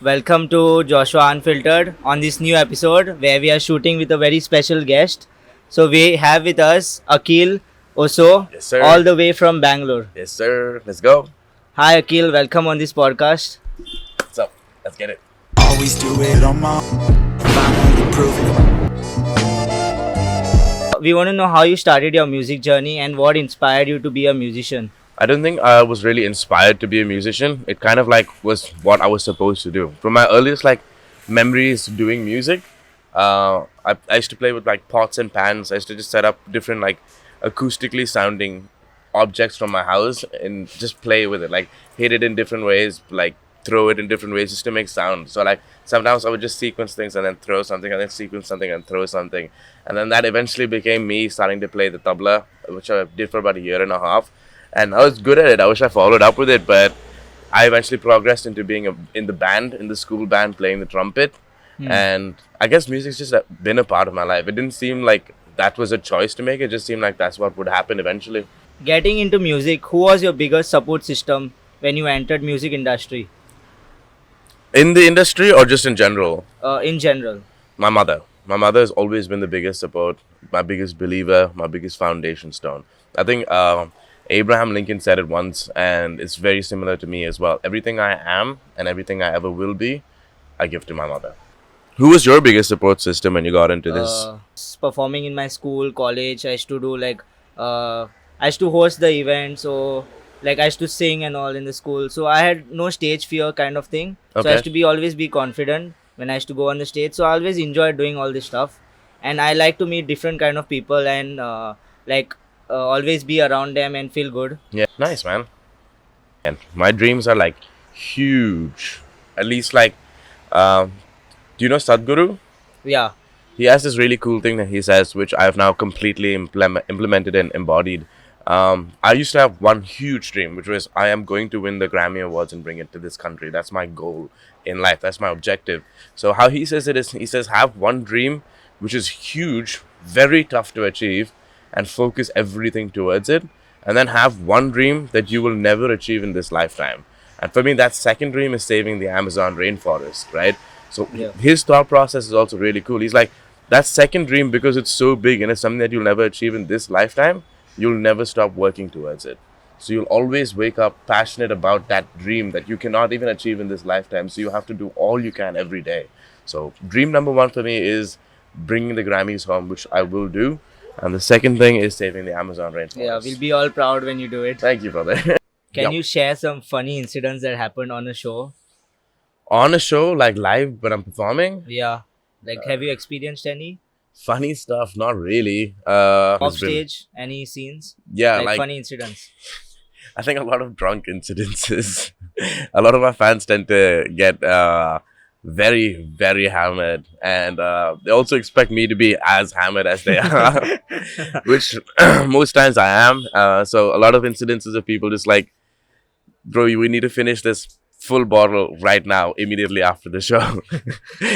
Welcome to Joshua Unfiltered on this new episode where we are shooting with a very special guest. So we have with us Akil Oso, Yes, sir. all the way from Bangalore. Yes, sir. Let's go. Hi Akil, welcome on this podcast. What's up? Let's get it. Always do it on my own. Finally prove it. We want to know how you started your music journey and what inspired you to be a musician. I don't think I was really inspired to be a musician. It kind of like was what I was supposed to do. From my earliest memories doing music, I used to play with like pots and pans. I used to just set up different like acoustically sounding objects from my house and just play with it. Like hit it in different ways, like throw it in different ways just to make sound. So like sometimes I would just sequence things and then throw something and then sequence something and throw something. And then that eventually became me starting to play the tabla, which I did for about a year and a half. And I was good at it. I wish I followed up with it, but I eventually progressed into being in the band, in the school band, playing the trumpet. And I guess music's just been a part of my life. It didn't seem like that was a choice to make. It just seemed like that's what would happen eventually. Getting into music, who was your biggest support system when you entered music industry? In the industry or just in general? In general. My mother. My mother has always been the biggest support, my biggest believer, my biggest foundation stone. I think Abraham Lincoln said it once, and it's very similar to me as well. Everything I am and everything I ever will be, I give to my mother. Who was your biggest support system when you got into this? Performing in my school, college, I used to do I used to host the event, so like I used to sing and all in the school. So I had no stage fear kind of thing. So I Okay. used to always be confident when I used to go on the stage. So I always enjoyed doing all this stuff, and I like to meet different kind of people and always be around them and feel good. Yeah, nice, man. And my dreams are like huge. At least do you know Sadhguru? Yeah. He has this really cool thing that he says, which I have now completely implemented and embodied. I used to have one huge dream, which was I am going to win the Grammy Awards and bring it to this country. That's my goal in life. That's my objective. So how he says it is, he says, have one dream, which is huge, very tough to achieve, and focus everything towards it. And then have one dream that you will never achieve in this lifetime. And for me, that second dream is saving the Amazon rainforest, right? So Yeah. his thought process is also really cool. He's like, that second dream, because it's so big and it's something that you'll never achieve in this lifetime, you'll never stop working towards it. So you'll always wake up passionate about that dream that you cannot even achieve in this lifetime. So you have to do all you can every day. So dream number one for me is bringing the Grammys home, which I will do. And the second thing is saving the Amazon rainforest. Yeah, we'll be all proud when you do it. Thank you, brother. Can Yup. you share some funny incidents that happened on a show? On a show, like live when I'm performing, Yeah. Like, have you experienced any? funny stuff, not really. Off It's been- stage, any scenes? yeah, Like like funny incidents. I think a lot of drunk incidences. A lot of our fans tend to get very, very hammered, and they also expect me to be as hammered as they are, which most times I am. So a lot of incidences of people just like, bro, we need to finish this full bottle right now, immediately after the show.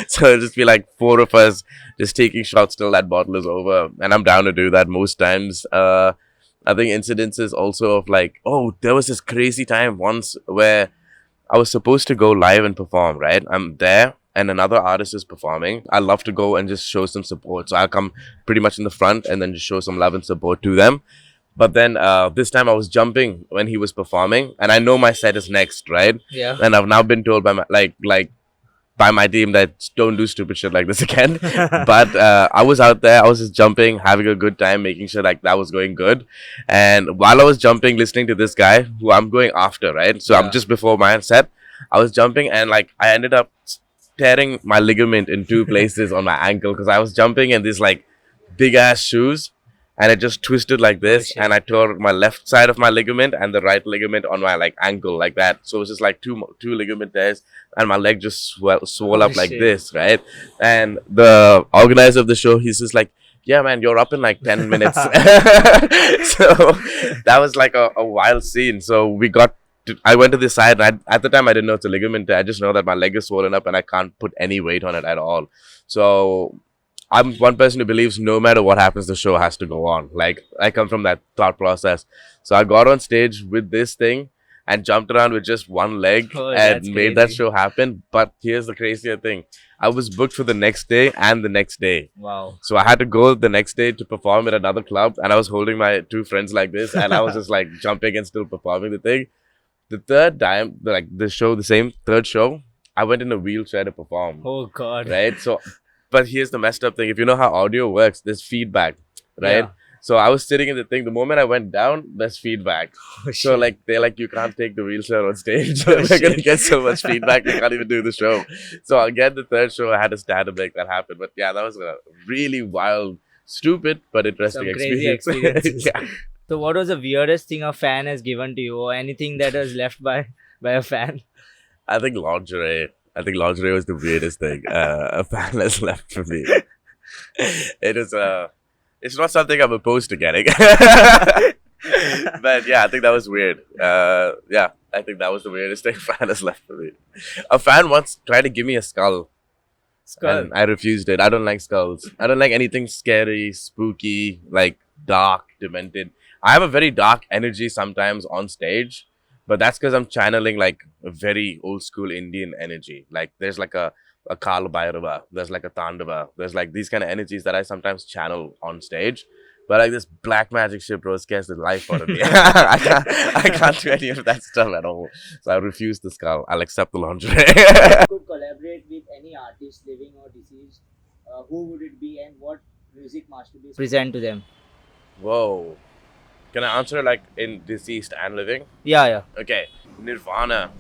So it'll just be like four of us just taking shots till that bottle is over, and I'm down to do that most times. I think incidences also of like, oh, there was this crazy time once where I was supposed to go live and perform, right? I'm there and another artist is performing. I love to go and just show some support. So I'll come pretty much in the front and then just show some love and support to them. But then this time I was jumping when he was performing, and I know my set is next, right? Yeah. And I've now been told by my team that don't do stupid shit like this again. But I was out there, I was just jumping, having a good time, making sure like that was going good. And while I was jumping, listening to this guy who I'm going after, right? So Yeah. I'm just before my set. I was jumping and like I ended up tearing my ligament in two places on my ankle because I was jumping in these like big ass shoes. And it just twisted like this, shit. and I tore my left side of my ligament and the right ligament on my like ankle like that. So it was just like two ligament tears, and my leg just swole up like shit. this, right? And the organizer of the show, he's just like, "Yeah, man, you're up in like 10 minutes." So that was like a wild scene. So I went to the side, and at the time I didn't know it's a ligament tear. I just know that my leg is swollen up and I can't put any weight on it at all. So I'm one person who believes no matter what happens, the show has to go on. Like, I come from that thought process. So I got on stage with this thing, and jumped around with just one leg Oh, and that's made that crazy. show happen. But here's the crazier thing. I was booked for the next day and the next day. Wow. So I had to go the next day to perform at another club, and I was holding my two friends like this, and I was just like jumping and still performing the thing. The third time, like the show, the same third show, I went in a wheelchair to perform. Oh God. Right? So, but here's the messed up thing. If you know how audio works, there's feedback, right? Yeah. So I was sitting in the thing. The moment I went down, there's feedback. Oh, So shit. like they're like, you can't take the wheelchair on stage. Oh, We're gonna shit. get so much feedback, you can't even do the show. So I'll get the third show. I had to stand to make that happen. But yeah, that was a really wild, stupid, but interesting Some crazy experience. experiences. Yeah. So what was the weirdest thing a fan has given to you, or anything that was left by a fan? I think lingerie. I think lingerie was the weirdest thing a fan has left for me. It is it's not something I'm opposed to getting. But yeah, I think that was weird. Yeah, I think that was the weirdest thing a fan has left for me. A fan once tried to give me a skull, Skull. and I refused it. I don't like skulls. I don't like anything scary, spooky, like dark, demented. I have a very dark energy sometimes on stage, but that's because I'm channeling like a very old school Indian energy. Like there's like a Kala Bhairava, there's like a Tandava, there's like these kind of energies that I sometimes channel on stage. But like this black magic shit, bro, scares the life out of me. I can't do any of that stuff at all. So I refuse the skull. I'll accept the lingerie. Could collaborate with any artist, living or deceased, who would it be, and what music masterpiece present to them? Whoa. Can I answer like in deceased and living? Yeah. Okay. Nirvana.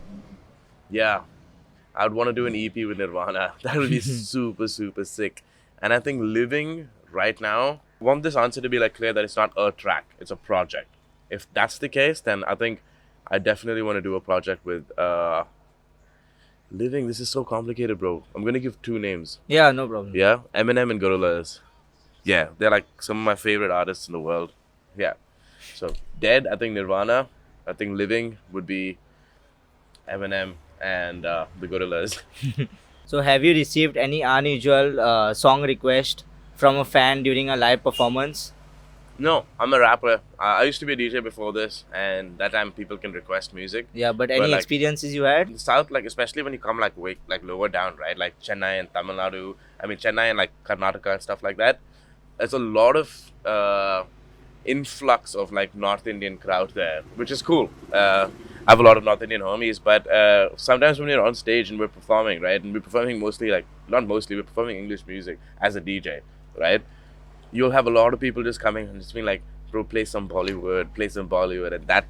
Yeah. I would want to do an EP with Nirvana. That would be super, super sick. And I think living right now, I want this answer to be like clear that it's not a track, it's a project. If that's the case, then I think I definitely want to do a project with living. This is so complicated, bro. I'm gonna give two names. Yeah, no problem. Yeah, Eminem and Gorillaz. Yeah, they're like some of my favorite artists in the world. Yeah. So dead, I think Nirvana. I think living would be Eminem and the Gorillaz. So have you received any unusual song request from a fan during a live performance? No, I'm a rapper. I used to be a DJ before this, and that time people can request music. Yeah, but any like, experiences you had? In the south, like especially when you come like way like lower down, right? Like Chennai and Tamil Nadu. I mean Chennai and like Karnataka and stuff like that. There's a lot of influx of like North Indian crowd there, which is cool. I have a lot of North Indian homies, but sometimes when you're on stage and we're performing, right, and we're performing mostly like not mostly, we're performing English music as a DJ, right? You'll have a lot of people just coming and just being like, bro, play some Bollywood, and that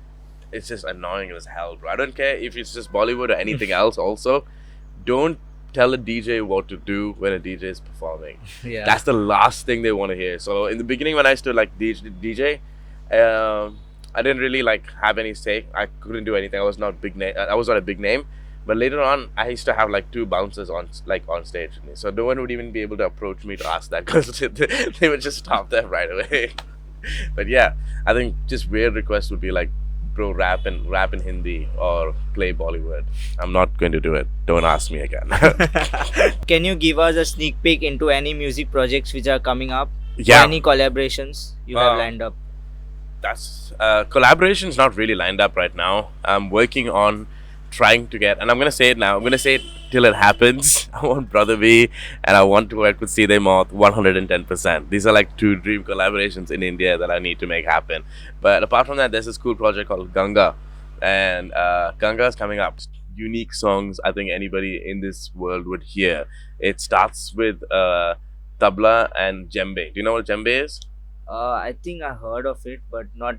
it's just annoying as hell, bro. I don't care if it's just Bollywood or anything else. Also, don't tell a DJ what to do when a DJ is performing. Yeah. That's the last thing they want to hear. So in the beginning, when I used to like DJ, I didn't really like have any say. I couldn't do anything. I was not big name. I was not a big name. But later on, I used to have like two bouncers on stage, so no one would even be able to approach me to ask that because they would just stop there right away. But yeah, I think just weird requests would be like, bro, rap in Hindi or play Bollywood. I'm not going to do it. Don't ask me again. Can you give us a sneak peek into any music projects which are coming up? Yeah. Or any collaborations you have lined up? That's collaboration's not really lined up right now. I'm working on trying to get, and I'm gonna say it now. I'm gonna say it till it happens. I want Brother B, and I want to work with Seedhe Moth 110%. These are like two dream collaborations in India that I need to make happen. But apart from that, there's this cool project called Ganga, and Ganga is coming up. Unique songs I think anybody in this world would hear. It starts with tabla and djembe. Do you know what djembe is? I think I heard of it, but not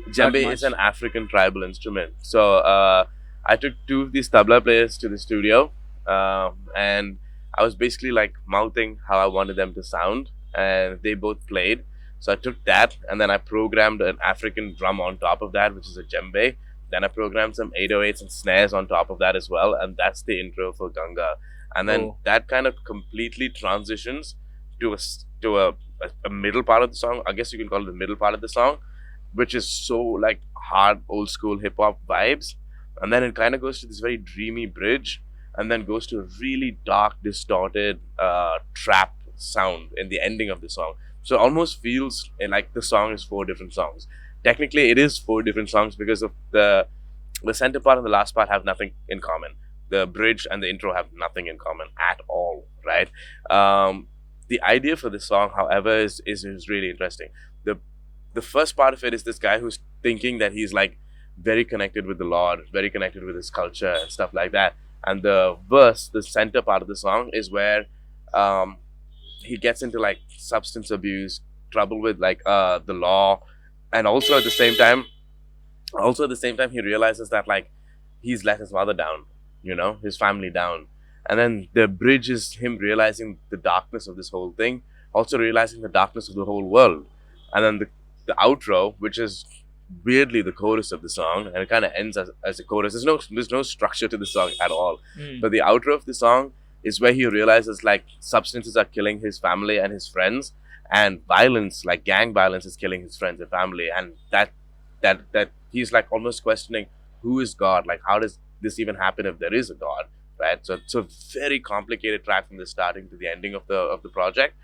Djembe much. is an African tribal instrument. So I took two of these tabla players to the studio, and I was basically like mouthing how I wanted them to sound, and they both played. So I took that, and then I programmed an African drum on top of that, which is a djembe. Then I programmed some 808s and snares on top of that as well, and that's the intro for Ganga. And then that kind of completely transitions to a middle part of the song. I guess you can call it the middle part of the song, which is so like hard old school hip hop vibes. And then it kind of goes to this very dreamy bridge, and then goes to a really dark, distorted trap sound in the ending of the song. So it almost feels like the song is 4 different songs. Technically, it is 4 different songs because of the the center part and the last part have nothing in common. The bridge and the intro have nothing in common at all, right? The idea for this song, however, is really interesting. The first part of it is this guy who's thinking that he's like very connected with the Lord, very connected with his culture and stuff like that. And the verse, the center part of the song, is where um, he gets into like substance abuse, trouble with like the law, and also at the same time he realizes that like he's let his mother down, his family down. And then the bridge is him realizing the darkness of this whole thing, also realizing the darkness of the whole world. And then the outro, which is weirdly the chorus of the song, and it kind of ends as a chorus. There's no structure to the song at all. But the outro of the song is where he realizes like substances are killing his family and his friends, and violence, like gang violence, is killing his friends and family. And that he's like almost questioning, who is God? Like, how does this even happen if there is a God, right? So it's a very complicated track from the starting to the ending of the project.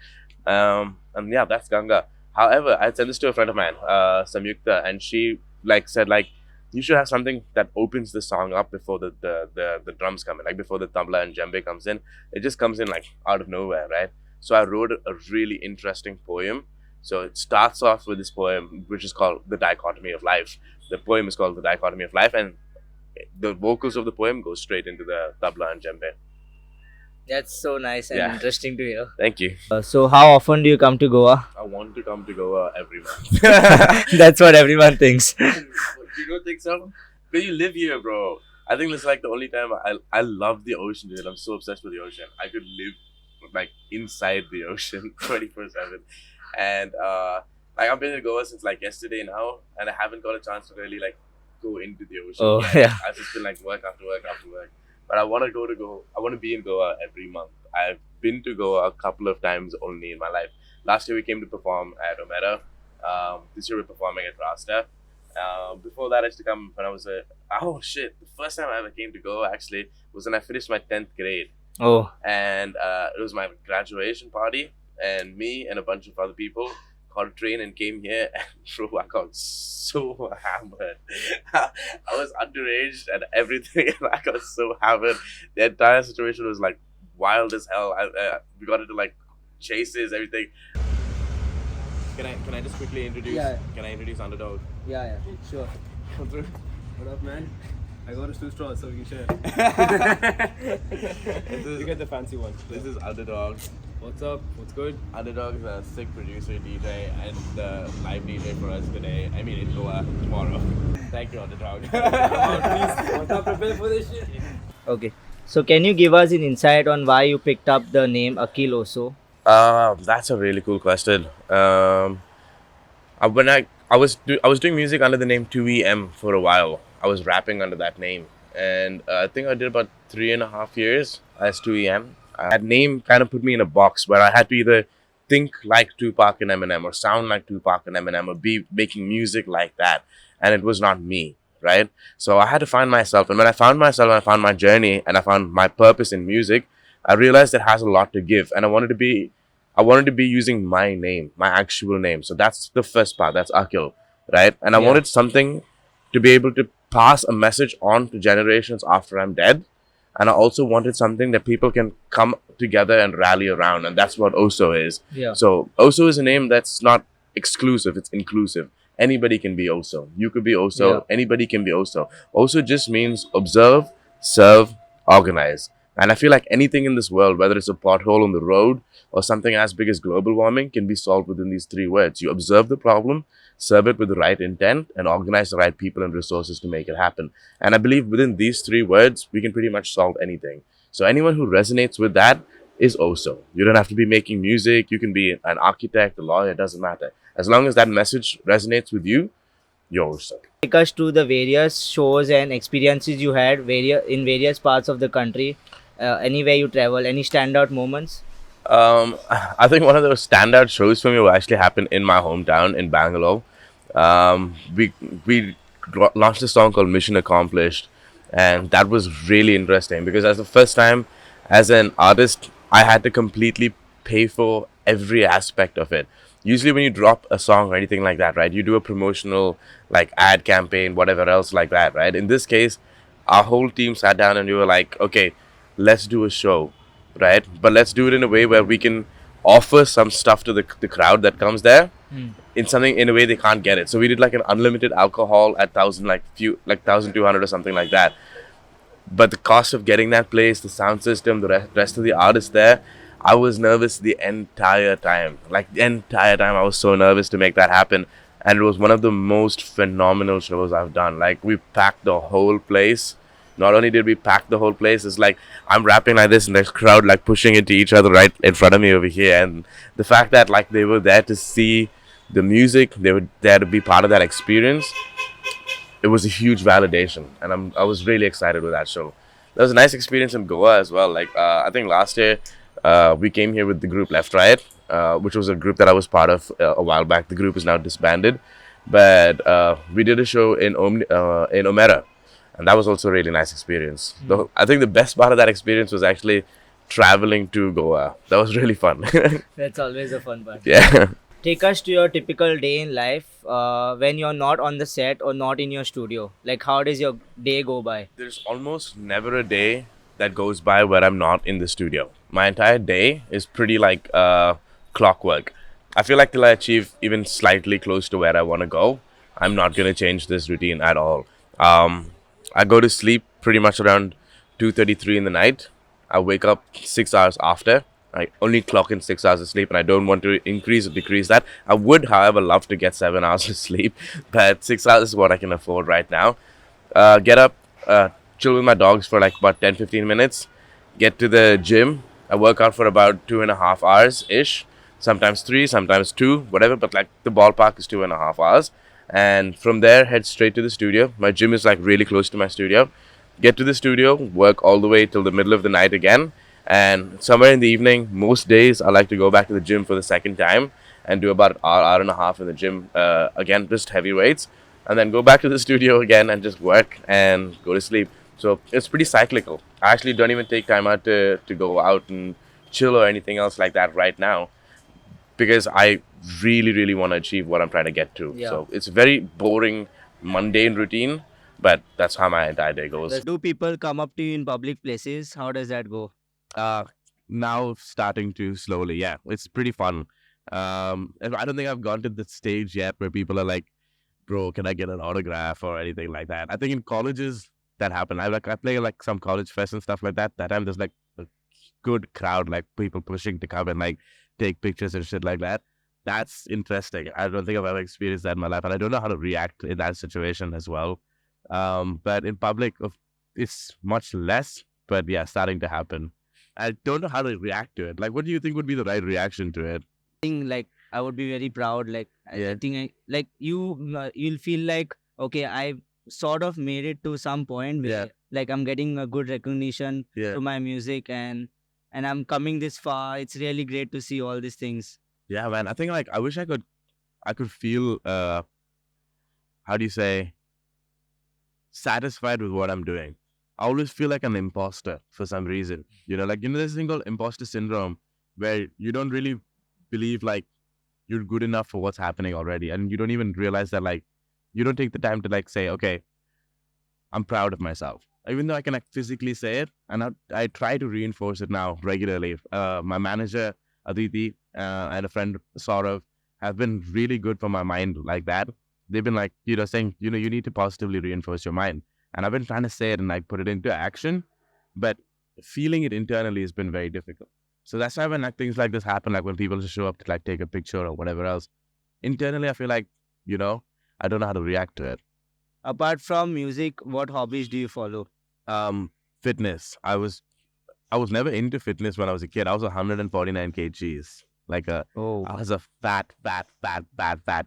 And yeah, that's Ganga. However, I sent this to a friend of mine, Samyukta, and she like said like, you should have something that opens the song up before the drums come in, like before the tabla and djembe comes in. It just comes in like out of nowhere, right? So I wrote a really interesting poem. So it starts off with this poem, which is called The Dichotomy of Life. The poem is called The Dichotomy of Life, and the vocals of the poem go straight into the tabla and djembe. That's so nice and Yeah. interesting to hear. Thank you. So how often do you come to Goa? I want to come to Goa every month. That's what everyone thinks. You don't think so? Because you live here, bro. I think it's like the only time I love the ocean, dude. I'm so obsessed with the ocean. I could live like inside the ocean 24/7. And like I've been in Goa since like yesterday now, and I haven't got a chance to really like go into the ocean. Oh, yet. yeah. I've just been like work after work after work. But I want to I want to be in Goa every month. I've been to Goa a couple of times only in my life. Last year we came to perform at Omera. This year we're performing at Rasta. Before that, I used to come when I was the first time I ever came to Goa actually was when I finished my 10th grade. Oh, And it was my graduation party, and me and a bunch of other people caught a train and came here, and bro, I got so hammered. I was underage and everything, and I got so hammered. The entire situation was like wild as hell. We got into like chases, everything. Can I just quickly introduce? Yeah. Can I introduce Underdog? yeah, sure. What up, man? I got us 2 straws so we can share. You get the fancy one. This is Underdog. What's up? What's good? Underdog is a sick producer, DJ, and the live DJ for us today. I mean, in Goa tomorrow. Thank you, Underdog. What's up? Prepare for this shit. Okay. So can you give us an insight on why you picked up the name Akilo? So That's a really cool question. When I was doing music under the name 2EM for a while. I was rapping under that name, and I think I did about 3.5 years as 2EM. That name kind of put me in a box where I had to either think like Tupac and Eminem, or sound like Tupac and Eminem, or be making music like that, and it was not me, right? So I had to find myself, and when I found myself, and I found my journey, and I found my purpose in music, I realized it has a lot to give, and I wanted to be using my name, my actual name. So that's the first part. That's Akil, right? And I Yeah. wanted something to be able to pass a message on to generations after I'm dead. And I also wanted something that people can come together and rally around. And that's what Oso is. yeah. So Oso is a name that's not exclusive, it's inclusive. Anybody can be Oso. You could be Oso. Yeah. Anybody can be Oso. Oso just means observe, serve, organize. And I feel like anything in this world, whether it's a pothole on the road or something as big as global warming, can be solved within these 3 words. You observe the problem, serve it with the right intent, and organize the right people and resources to make it happen. And I believe within these 3 words, we can pretty much solve anything. So anyone who resonates with that is Oso. You don't have to be making music. You can be an architect, a lawyer, it doesn't matter. As long as that message resonates with you, you're Oso. Take us to the various shows and experiences you had in various parts of the country. Anywhere you travel, any standout moments? I think one of those standout shows for me will actually happen in my hometown in Bangalore. We launched a song called Mission Accomplished, and that was really interesting because as the first time as an artist, I had to completely pay for every aspect of it. Usually when you drop a song or anything like that, right, you do a promotional like ad campaign, whatever else like that, right? In this case, our whole team sat down and we were like, okay, let's do a show, right? But let's do it in a way where we can offer some stuff to the crowd that comes there in something in a way they can't get it. So we did like an unlimited alcohol at 1,200 or something like that. But the cost of getting that place, the sound system, the rest of the artists there, I was nervous the entire time. Like the entire time, I was so nervous to make that happen. And it was one of the most phenomenal shows I've done. Like we packed the whole place. Not only did we pack the whole place, it's like I'm rapping like this and there's crowd like pushing into each other right in front of me over here. And the fact that like they were there to see the music, they were there to be part of that experience, it was a huge validation, and I was really excited with that show. There was a nice experience in Goa as well. Like I think last year we came here with the group Left Riot, which was a group that I was part of a while back. The group is now disbanded, but we did a show in in Omera, and that was also a really nice experience. I think the best part of that experience was actually traveling to Goa. That was really fun. That's always a fun part. Yeah. Take us to your typical day in life when you're not on the set or not in your studio. Like, how does your day go by? There's almost never a day that goes by where I'm not in the studio. My entire day is pretty like clockwork. I feel like till I achieve even slightly close to where I want to go, I'm not going to change this routine at all. I go to sleep pretty much around 2:33 in the night. I wake up 6 hours after. I only clock in 6 hours of sleep, and I don't want to increase or decrease that. I would, however, love to get 7 hours of sleep, but 6 hours is what I can afford right now. Get up, chill with my dogs for like about 10-15 minutes, get to the gym. I work out for about 2.5 hours ish, sometimes 3, sometimes 2, whatever, but like the ballpark is 2.5 hours. And from there, head straight to the studio. My gym is like really close to my studio. Get to the studio, work all the way till the middle of the night again. And somewhere in the evening, most days, I like to go back to the gym for the second time and do about an hour and a half in the gym. Again, just heavy weights. And then go back to the studio again and just work and go to sleep. So it's pretty cyclical. I actually don't even take time out to go out and chill or anything else like that right now, because I really, really want to achieve what I'm trying to get to. Yeah. So it's a very boring, mundane routine, but that's how my entire day goes. Do people come up to you in public places? How does that go? Now starting to slowly, yeah, it's pretty fun. And I don't think I've gone to the stage yet where people are like, bro, can I get an autograph or anything like that. I think in colleges that happen. I play like some college fest and stuff like that. That time there's like a good crowd, like people pushing to come and like take pictures and shit like that. That's interesting. I don't think I've ever experienced that in my life, and I don't know how to react in that situation as well. But in public, it's much less, but yeah, starting to happen. I don't know how to react to it. Like, what do you think would be the right reaction to it? Like, I would be very proud. Like, I think like you'll feel like, okay, I sort of made it to some point where like I'm getting a good recognition to my music, and I'm coming this far. It's really great to see all these things. Yeah, man. I think like I wish I could feel how do you say, satisfied with what I'm doing. I always feel like an imposter for some reason. Like there's this thing called imposter syndrome where you don't really believe like you're good enough for what's happening already, and you don't even realize that like you don't take the time to like say, okay, I'm proud of myself. Even though I can like physically say it, and I try to reinforce it now regularly. My manager Aditi and a friend Saurav have been really good for my mind like that. They've been like, saying, you need to positively reinforce your mind. And I've been trying to say it and like put it into action, but feeling it internally has been very difficult. So that's why when like things like this happen, like when people just show up to like take a picture or whatever else, internally I feel like, I don't know how to react to it. Apart from music, what hobbies do you follow? Fitness. I was never into fitness when I was a kid. I was 149 kgs. I was a fat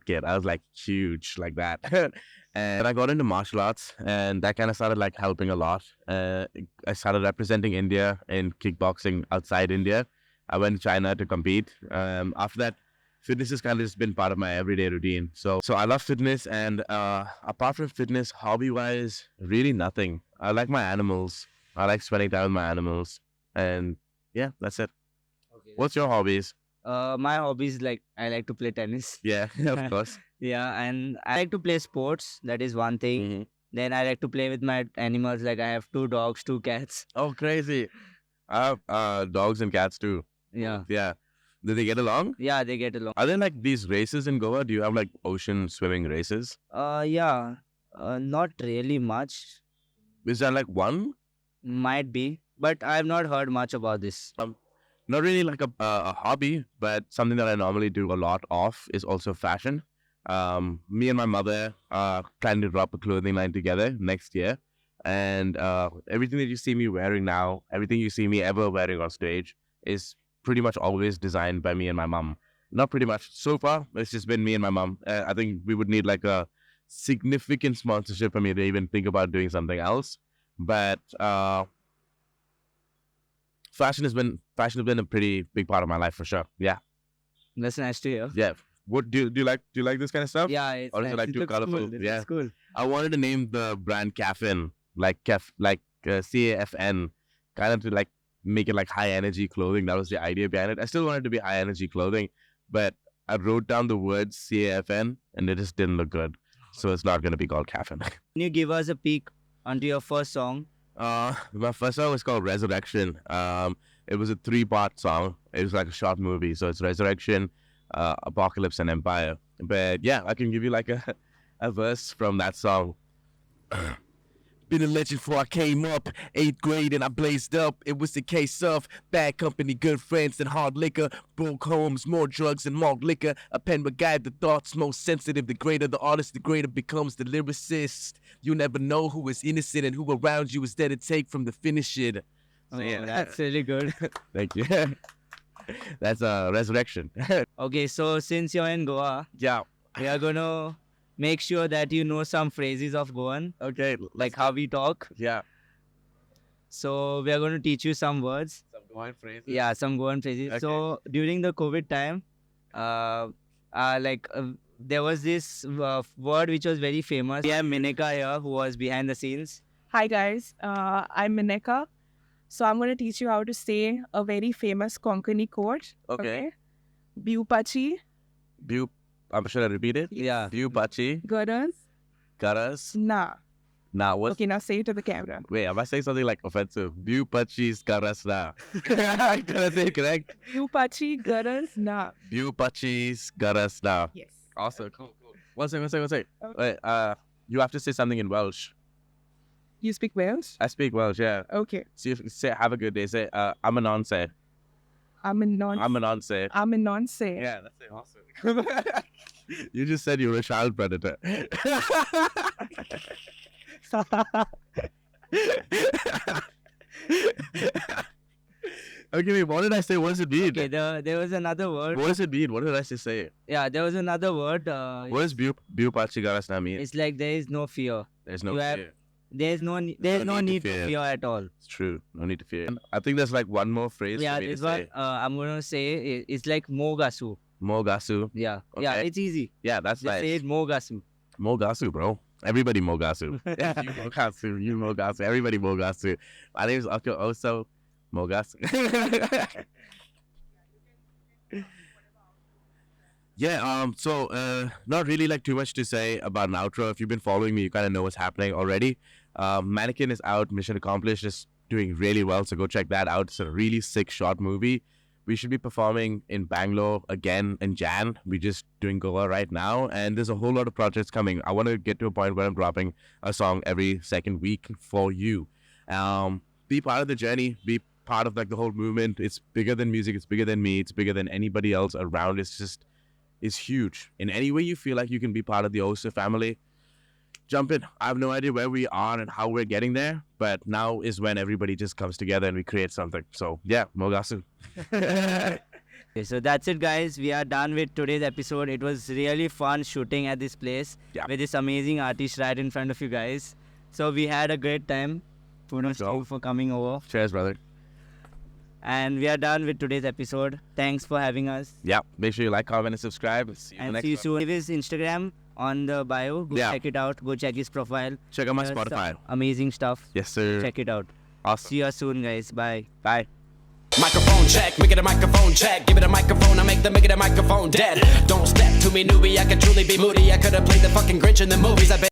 kid. I was like huge like that. And I got into martial arts, and that kind of started like helping a lot. I started representing India in kickboxing outside India. I went to China to compete. After that, fitness has kind of just been part of my everyday routine. So I love fitness, and apart from fitness, hobby-wise, really nothing. I like my animals. I like spending time with my animals, and yeah, that's it. Okay. What's your hobbies? My hobbies, like I like to play tennis. Yeah, of course. Yeah, and I like to play sports. That is one thing. Hmm. Then I like to play with my animals. Like I have 2 dogs, 2 cats. Oh, crazy. I have dogs and cats too. Yeah. Yeah. Do they get along? Yeah, they get along. Are there like these races in Goa? Do you have like ocean swimming races? Yeah. Not really much. Is there like one? Might be, but I have not heard much about this. Not really like a hobby, but something that I normally do a lot of is also fashion. Me and my mother are planning to drop a clothing line together next year. And everything that you see me wearing now, everything you see me ever wearing on stage is pretty much always designed by me and my mom. Not pretty much. So far, it's just been me and my mom. I think we would need like a significant sponsorship for me to even think about doing something else. But fashion has been a pretty big part of my life for sure. Yeah. That's nice to hear. Yeah. What do you like this kind of stuff? Yeah, it's Or is nice. it like too looks colorful? Cool. It Yeah. looks cool. I wanted to name the brand Caffeine, like CAFN, kind of to like make it like high energy clothing. That was the idea behind it. I still wanted to be high energy clothing, but I wrote down the words CAFN and it just didn't look good. So it's not going to be called Caffeine. Can you give us a peek onto your first song? My first song was called Resurrection. It was a 3-part song. It was like a short movie. So it's Resurrection, Apocalypse, and Empire. But yeah, I can give you like a verse from that song. Been a legend before I came up. 8th grade and I blazed up. It was the case of bad company, good friends, and hard liquor. Broke homes, more drugs and malt liquor. A pen will guide the thoughts most sensitive. The greater the artist, the greater becomes the lyricist. You never know who is innocent and who around you is there to take from the finish it. So, yeah, That's really good. Thank you. That's Resurrection. Okay, so since you're in Goa, Yeah. we are gonna make sure that you know some phrases of Goan, Okay. like how we talk. Yeah. So we are going to teach you some words. Some Goan phrases. Yeah, some Goan phrases. Okay. So during the COVID time, there was this word which was very famous. We have Mineka here who was behind the scenes. Hi guys, I'm Mineka. So I'm going to teach you how to say a very famous Konkani quote. Okay. Biupachi, Should I repeat it? Yeah. View Pachi, Garas, Garas. Na. Now what? Okay, now say it to the camera. Wait, am I saying something like offensive? View Pachi's Garas na. Can I say it correct? Biupachi, Garas, Na. View Pachi's Garas na. Yes. Awesome. Cool. One second. Okay. Wait, you have to say something in Welsh. You speak Welsh? I speak Welsh, yeah. Okay. So you say, have a good day. Say, I'm a non-say. I'm a non. I'm a non-say. I'm a non-say. Yeah, that's it. Awesome. You just said you were a child predator. Okay, wait, what did I say? What does it mean? Okay, there was another word. What does it mean? What did I just say? Yeah, there was another word. What does Biupachigarasna mean? It's like there is no fear. There's no you have- fear. There's no need to fear at all. It's true. No need to fear. I think there's like one more phrase Yeah, for me this to one say. I'm gonna say it's like Mogasu. Mogasu. Yeah, yeah, Okay. it's easy. Yeah, that's Just say nice. it Mogasu. Mogasu, bro. Everybody Mogasu. Yeah, you Mogasu. You Mogasu. Everybody Mogasu. My name is Akilo. Also Mogasu. Yeah, so not really like too much to say about an outro. If you've been following me, you kind of know what's happening already. Mannequin is out, mission accomplished, just doing really well, so go check that out. It's a really sick short movie. We should be performing in Bangalore again in Jan. We're just doing Goa right now, and there's a whole lot of projects coming. I want to get to a point where I'm dropping a song every second week for you. Be part of the journey, be part of like the whole movement. It's bigger than music, it's bigger than me, it's bigger than anybody else around. It's huge. In any way you feel like you can be part of the OSA family, jump in. I have no idea where we are and how we're getting there, but now is when everybody just comes together and we create something. So yeah, Mogasu. Okay, so that's it, guys. We are done with today's episode. It was really fun shooting at this place with this amazing artist right in front of you guys. So we had a great time. Thank you for coming over. Cheers, brother. And we are done with today's episode. Thanks for having us. Yeah, make sure you like, comment, and subscribe. See you And next see you time. soon. Give his Instagram on the bio. Go check it out. Go check his profile. Check out my There's Spotify. some amazing stuff. Yes, sir. Check it out. Awesome. See you soon, guys. Bye. Bye. Microphone check, make it a microphone check. Give it a microphone, I make the microphone dead. Don't step to me, newbie, I could truly be moody. I could have played the fucking Grinch in the movies. I bet